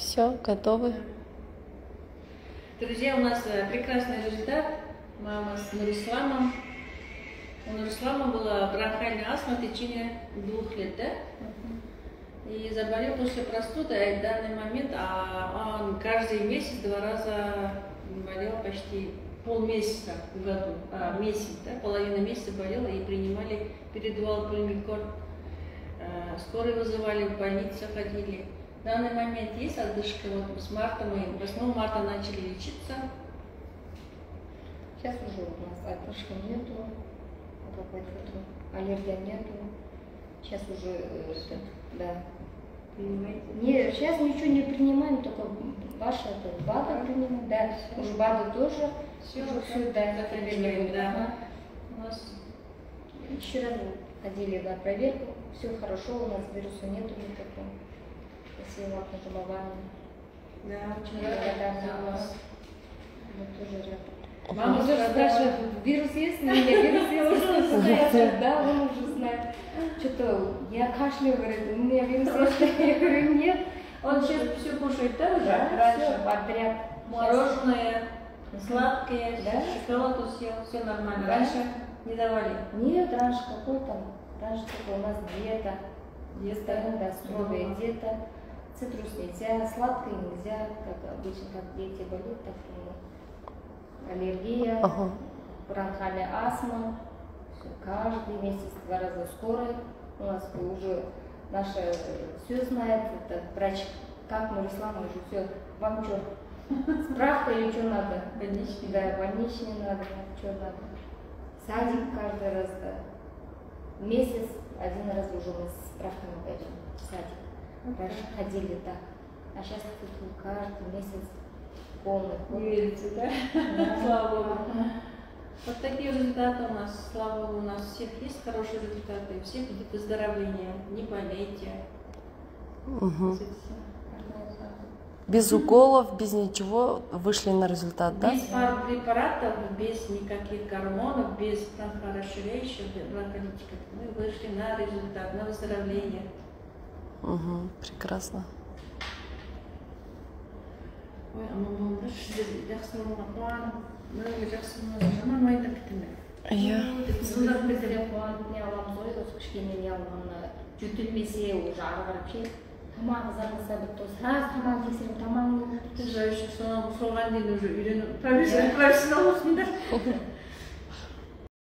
Все, готовы. Друзья, у нас прекрасный результат. Мама с Нурисламом. У Нурислама была бронхиальная астма в течение 2 лет, да? И заболел после простуды, а в данный момент он каждый месяц 2 раза болел, почти полмесяца в году, месяц, да, половина месяца болела, и принимали передувал пульмикорд. Скорые вызывали, в больницу ходили. В данный момент есть отдышка. Вот с марта мы 8 марта начали лечиться. Сейчас уже у нас отдышки нету, аллергия нету. Сейчас уже, да. Понимаете? Нет, сейчас ничего не принимаем, только ваша БАДа принимаем, да. Уже БАДа тоже. Все, да, принимаем, да. У нас вчера ходили на проверку, все хорошо, у нас вируса нету никакого. Спасибо вам за побывание. да, очень благодарна вас. Мы тоже рады. Мама тоже спрашивает, вирус есть? У меня вирус я уже знаю. Да, он уже знает. Что-то я кашляю, говорит, у меня вирус есть. Я говорю, нет. Он сейчас все кушает, да, уже? Да, Раньше. все подряд. Мороженое, сладкое, Да? шоколад съел, все нормально. Да. Раньше не давали. Нет, раньше какой там? Раньше только у нас диета. Диета. Да, строгая диета. Цитрус нельзя, сладкое нельзя, как обычно, как дети болеют, так и аллергия, бронхиальная астма. Все, каждый месяц 2 раза скорая. У нас уже наша все знает, это врач, как Нурислам уже все. Вам что, справка или что надо? Больничный. Да, больничный надо, что надо. Садик каждый раз, да. Месяц, 1 раз уже мы с справками пойдем в садик. Раньше ходили так, а сейчас каждый месяц полный. Не верите, да? Да. Слава Богу. Вот такие результаты у нас, слава Богу, у нас всех есть хорошие результаты, все будет выздоровление, не болейте. Без уколов, без ничего вышли на результат, да? Без фармпрепаратов, без никаких гормонов, без бронхорасширяющих, бронхолитиков. Мы вышли на результат, на выздоровление. Прекрасно. Ой, мамам, жақсы болған, жақсы жаман ойда күтімі. Иә. Сонда біз қуанып не аламыз ғой, осы кішкене не алғанына жөтелмесе уже ары қарап ше тамағы заңдаса бітті, сразу тамақ тексеріп тамағын Сіз соған дейін уже үйреніп профессионал болсыңдар.